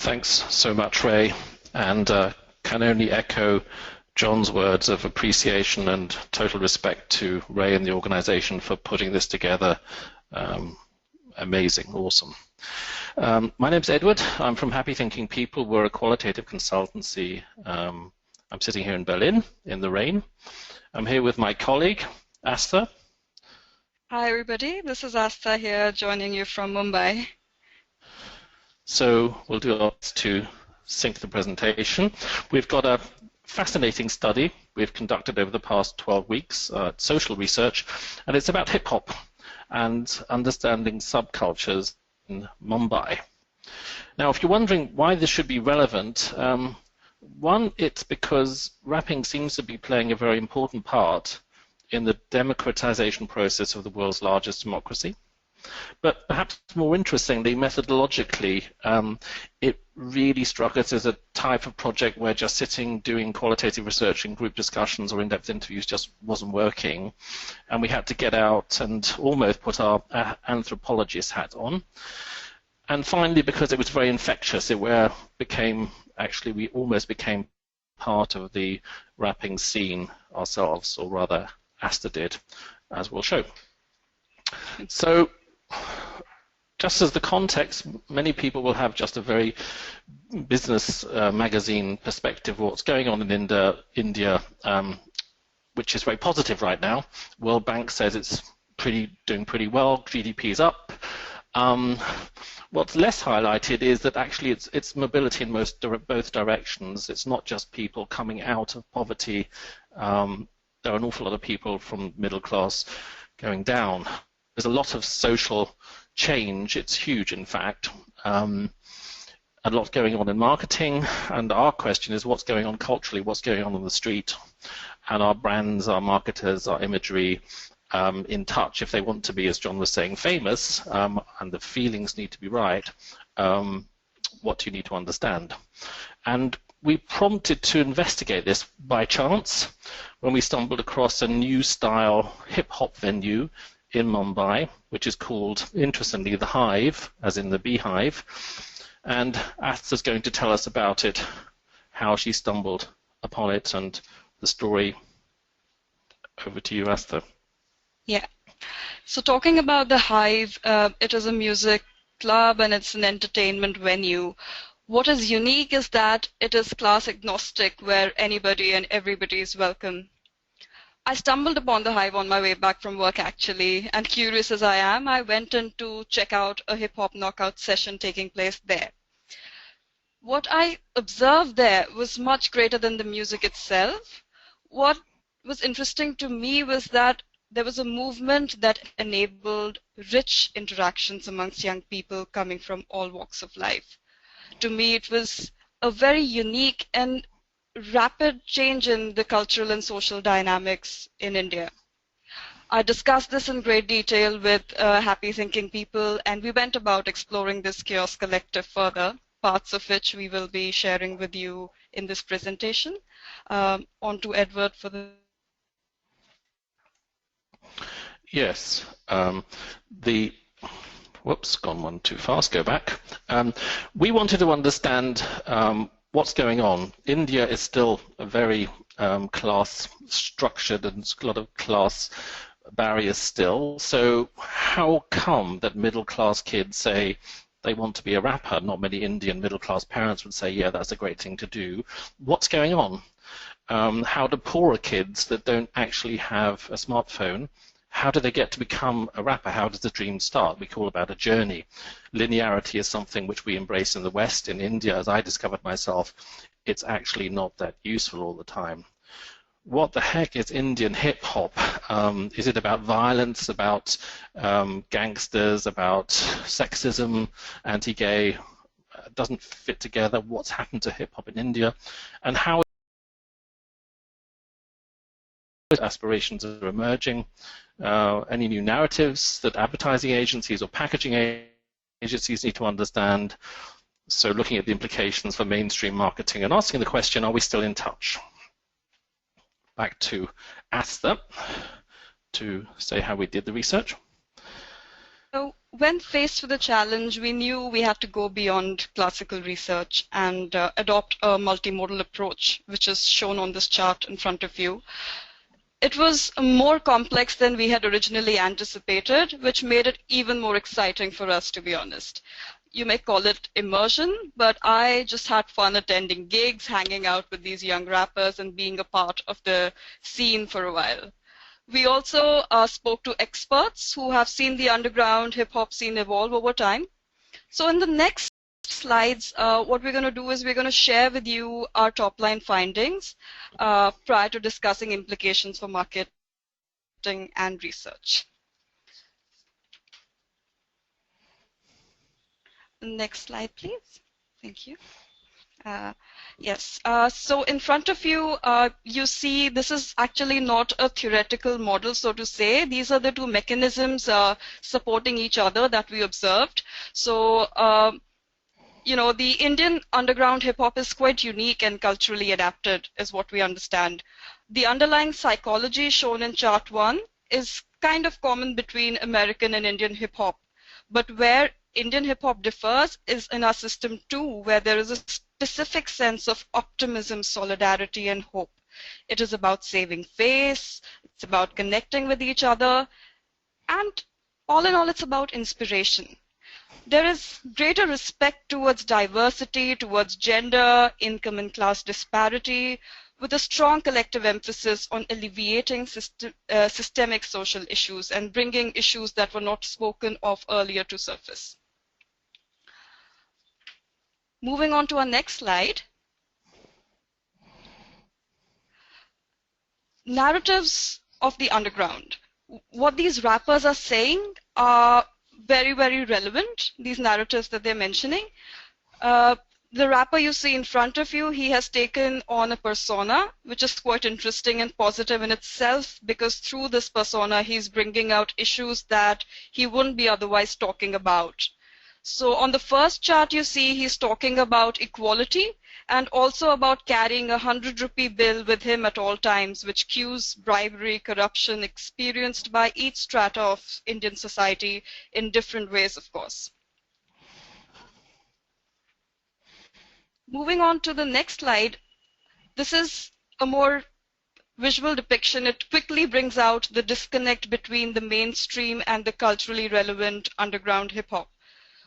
Thanks so much, Ray, and can only echo John's words of appreciation and total respect to Ray and the organization for putting this together. Amazing, awesome. My name's Edward. I'm from Happy Thinking People. We're a qualitative consultancy. I'm sitting here in Berlin in the rain. I'm here with my colleague, Aastha. Hi, everybody. This is Aastha here, joining you from Mumbai. So we'll do our best to sync the presentation. We've got a fascinating study we've conducted over the past 12 weeks, social research, and it's about hip-hop and understanding subcultures in Mumbai. Now, if you're wondering why this should be relevant, one, it's because rapping seems to be playing a very important part in the democratization process of the world's largest democracy. But perhaps more interestingly, methodologically, it really struck us as a type of project where just sitting, doing qualitative research in group discussions or in-depth interviews just wasn't working. And we had to get out and almost put our anthropologist hat on. And finally, because it was very infectious, we almost became part of the rapping scene ourselves, or rather, Aastha did, as we'll show. So, just as the context, many people will have just a very business magazine perspective of what's going on in India, which is very positive right now. World Bank says it's doing pretty well. GDP is up. What's less highlighted is that actually it's mobility in both directions. It's not just people coming out of poverty. There are an awful lot of people from middle class going down. There's a lot of social change. It's huge, in fact. A lot going on in marketing, and our question is what's going on culturally, what's going on the street, and our brands, our marketers, our imagery in touch. If they want to be, as John was saying, famous, and the feelings need to be right, what do you need to understand? And we prompted to investigate this by chance when we stumbled across a new style hip-hop venue in Mumbai, which is called, interestingly, The Hive, as in the beehive. And Aastha's going to tell us about it, how she stumbled upon it, and the story. Over to you, Aastha. Yeah. So talking about The Hive, it is a music club and it's an entertainment venue. What is unique is that it is class agnostic, where anybody and everybody is welcome. I stumbled upon The Hive on my way back from work, actually, and curious as I am, I went in to check out a hip-hop knockout session taking place there. What I observed there was much greater than the music itself. What was interesting to me was that there was a movement that enabled rich interactions amongst young people coming from all walks of life. To me, it was a very unique and rapid change in the cultural and social dynamics in India. I discussed this in great detail with Happy Thinking People, and we went about exploring this chaos collective further, parts of which we will be sharing with you in this presentation. On to Edward for the... Yes, whoops, gone one too fast, go back. We wanted to understand what's going on. India is still a very class structured and a lot of class barriers still. So how come that middle class kids say they want to be a rapper? Not many Indian middle class parents would say, yeah, that's a great thing to do. What's going on? How do poorer kids that don't actually have a smartphone, how do they get to become a rapper? How does the dream start? We call about a journey. Linearity is something which we embrace in the West. In India, as I discovered myself, it's actually not that useful all the time. What the heck is Indian hip-hop? Is it about violence, about gangsters, about sexism, anti-gay? Doesn't fit together. What's happened to hip-hop in India? And how aspirations are emerging? Any new narratives that advertising agencies or packaging agencies need to understand? So looking at the implications for mainstream marketing and asking the question, are we still in touch? Back to Aastha to say how we did the research. So when faced with a challenge, we knew we had to go beyond classical research and adopt a multimodal approach, which is shown on this chart in front of you. It was more complex than we had originally anticipated, which made it even more exciting for us, to be honest. You may call it immersion, but I just had fun attending gigs, hanging out with these young rappers, and being a part of the scene for a while. We also spoke to experts who have seen the underground hip-hop scene evolve over time. So in the next slides, what we're going to do is we're going to share with you our top-line findings prior to discussing implications for marketing and research. Next slide, please. Thank you. Yes, so in front of you, you see this is actually not a theoretical model, so to say. These are the two mechanisms supporting each other that we observed. So, you know, the Indian underground hip-hop is quite unique and culturally adapted, is what we understand. The underlying psychology shown in chart 1 is kind of common between American and Indian hip-hop. But where Indian hip-hop differs is in our system 2, where there is a specific sense of optimism, solidarity, and hope. It is about saving face, it's about connecting with each other, and all in all, it's about inspiration. There is greater respect towards diversity, towards gender, income and class disparity, with a strong collective emphasis on alleviating systemic social issues and bringing issues that were not spoken of earlier to surface. Moving on to our next slide. Narratives of the underground. What these rappers are saying are very, very relevant, these narratives that they're mentioning. The rapper you see in front of you, he has taken on a persona, which is quite interesting and positive in itself, because through this persona, he's bringing out issues that he wouldn't be otherwise talking about. So on the first chart you see he's talking about equality and also about carrying a 100-rupee bill with him at all times, which cues bribery, corruption experienced by each strata of Indian society in different ways, of course. Moving on to the next slide, this is a more visual depiction. It quickly brings out the disconnect between the mainstream and the culturally relevant underground hip-hop.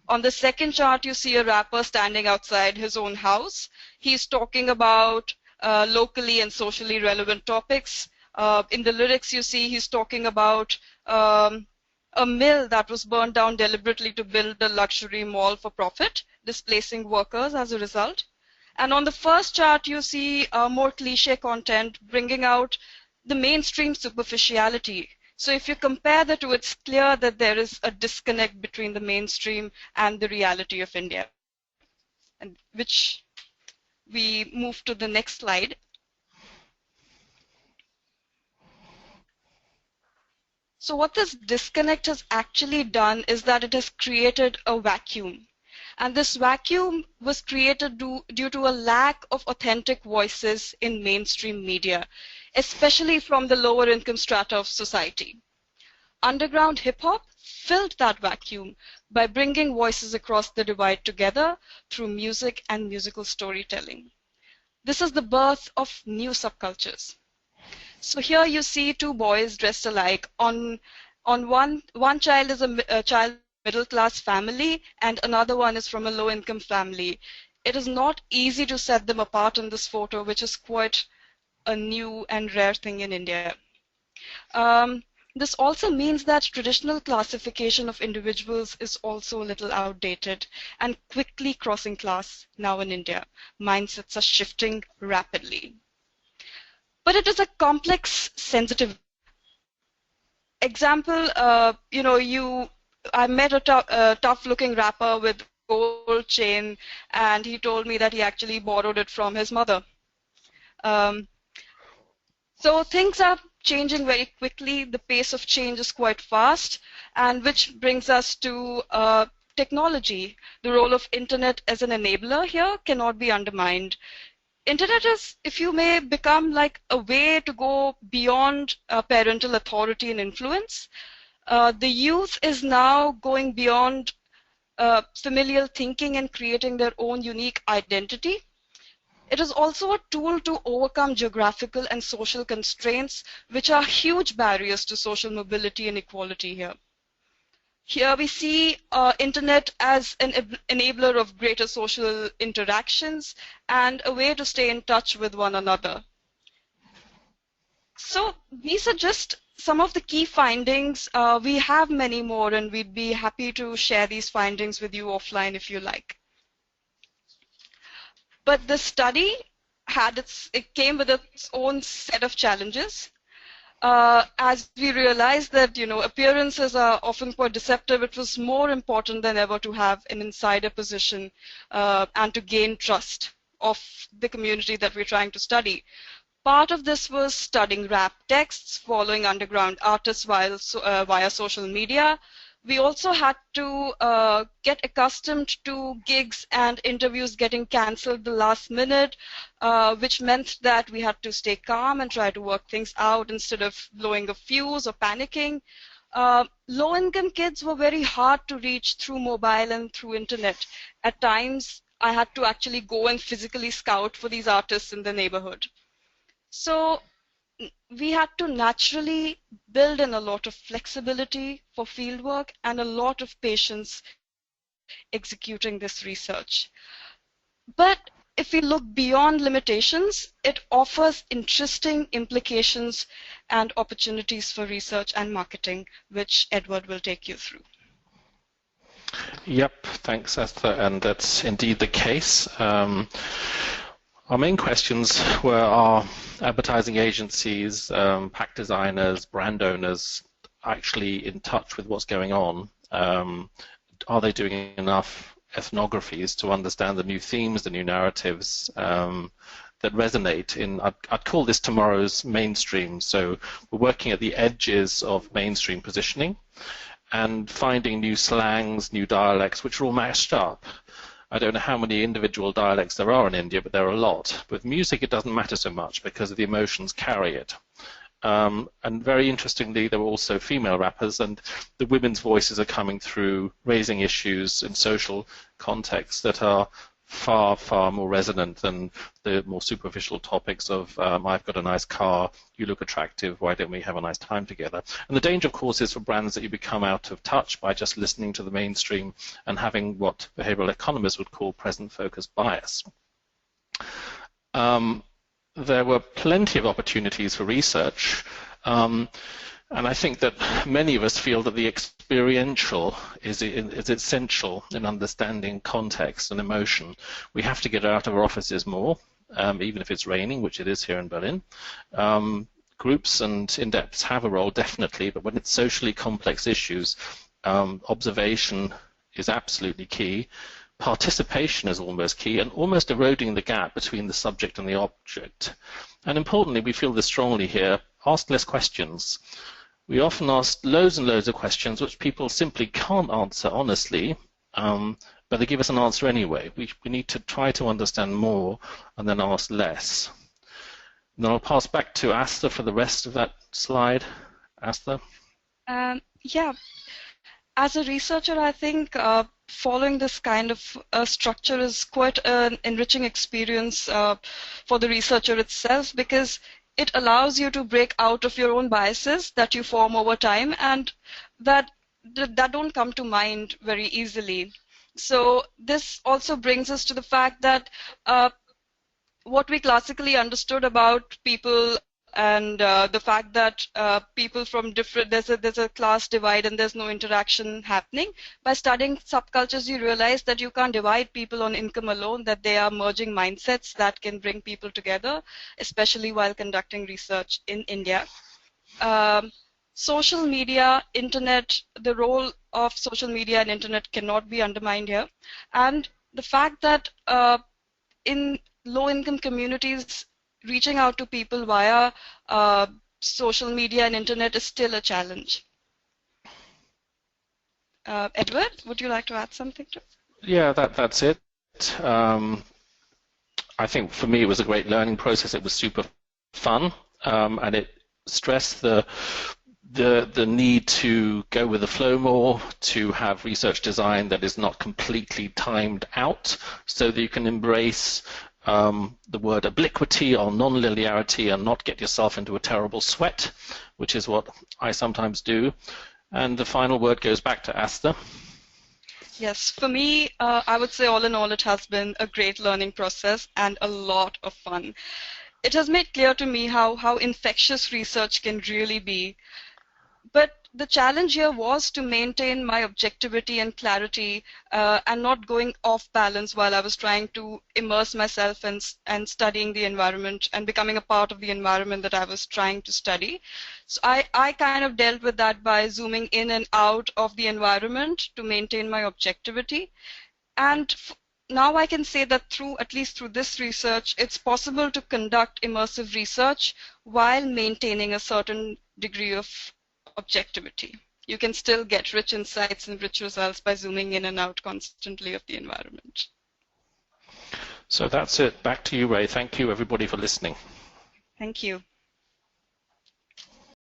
On the second chart, you see a rapper standing outside his own house. He's talking about locally and socially relevant topics. In the lyrics, you see he's talking about a mill that was burned down deliberately to build a luxury mall for profit, displacing workers as a result. And on the first chart, you see more cliche content, bringing out the mainstream superficiality. So if you compare the two, it's clear that there is a disconnect between the mainstream and the reality of India, and which we move to the next slide. So what this disconnect has actually done is that it has created a vacuum. And this vacuum was created due to a lack of authentic voices in mainstream media, especially from the lower income strata of society. Underground hip-hop filled that vacuum by bringing voices across the divide together through music and musical storytelling. This is the birth of new subcultures. So here you see two boys dressed alike. On one child is a child middle-class family and another one is from a low-income family. It is not easy to set them apart in this photo, which is quite a new and rare thing in India. This also means that traditional classification of individuals is also a little outdated and quickly crossing class now in India. Mindsets are shifting rapidly. But it is a complex, sensitive example. I met a tough-looking rapper with gold chain, and he told me that he actually borrowed it from his mother. So things are changing very quickly. The pace of change is quite fast, and which brings us to technology. The role of internet as an enabler here cannot be undermined. Internet is, if you may, become like a way to go beyond parental authority and influence. The youth is now going beyond familial thinking and creating their own unique identity. It is also a tool to overcome geographical and social constraints, which are huge barriers to social mobility and equality here. Here we see internet as an enabler of greater social interactions and a way to stay in touch with one another. So these are just some of the key findings. We have many more, and we'd be happy to share these findings with you offline if you like. But the study it came with its own set of challenges. As we realized that appearances are often quite deceptive, it was more important than ever to have an insider position and to gain trust of the community that we're trying to study. Part of this was studying rap texts, following underground artists via social media. We also had to get accustomed to gigs and interviews getting cancelled the last minute, which meant that we had to stay calm and try to work things out instead of blowing a fuse or panicking. Low-income kids were very hard to reach through mobile and through internet. At times, I had to actually go and physically scout for these artists in the neighborhood. So we had to naturally build in a lot of flexibility for fieldwork and a lot of patience executing this research. But if we look beyond limitations, it offers interesting implications and opportunities for research and marketing, which Edward will take you through. Yep, thanks, Aastha, and that's indeed the case. Our main questions were, are advertising agencies, pack designers, brand owners actually in touch with what's going on? Are they doing enough ethnographies to understand the new themes, the new narratives that resonate in, I'd call this tomorrow's mainstream. So we're working at the edges of mainstream positioning and finding new slangs, new dialects, which are all mashed up. I don't know how many individual dialects there are in India, but there are a lot. With music, it doesn't matter so much because the emotions carry it. And very interestingly, there were also female rappers, and the women's voices are coming through, raising issues in social contexts that are far, far more resonant than the more superficial topics of I've got a nice car, you look attractive, why don't we have a nice time together? And the danger, of course, is for brands that you become out of touch by just listening to the mainstream and having what behavioral economists would call present focus bias. There were plenty of opportunities for research, and I think that many of us feel that the experiential is essential in understanding context and emotion. We have to get out of our offices more, even if it's raining, which it is here in Berlin. Groups and in-depths have a role, definitely, but when it's socially complex issues, observation is absolutely key. Participation is almost key, and almost eroding the gap between the subject and the object. And importantly, we feel this strongly here, ask less questions. We often ask loads and loads of questions which people simply can't answer honestly, but they give us an answer anyway. We need to try to understand more and then ask less. And then I'll pass back to Aastha for the rest of that slide. Aastha? Yeah. As a researcher, I think following this kind of structure is quite an enriching experience for the researcher itself, because it allows you to break out of your own biases that you form over time and that don't come to mind very easily. So this also brings us to the fact that what we classically understood about people and the fact that people from different, there's a class divide and there's no interaction happening. By studying subcultures, you realize that you can't divide people on income alone, that they are merging mindsets that can bring people together, especially while conducting research in India. Social media, internet, the role of social media and internet cannot be undermined here. And the fact that in low-income communities, reaching out to people via social media and internet is still a challenge. Edward, would you like to add something to it? Yeah, that's it. I think for me it was a great learning process. It was super fun, and it stressed the the need to go with the flow more, to have research design that is not completely timed out, so that you can embrace the word obliquity or non-linearity and not get yourself into a terrible sweat, which is what I sometimes do. And the final word goes back to Aastha. Yes, for me, I would say all in all, it has been a great learning process and a lot of fun. It has made clear to me how infectious research can really be. But the challenge here was to maintain my objectivity and clarity and not going off balance while I was trying to immerse myself and studying the environment and becoming a part of the environment that I was trying to study. So I kind of dealt with that by zooming in and out of the environment to maintain my objectivity. And now I can say that at least through this research, it's possible to conduct immersive research while maintaining a certain degree of objectivity. You can still get rich insights and rich results by zooming in and out constantly of the environment. So that's it. Back to you, Ray. Thank you, everybody, for listening. Thank you.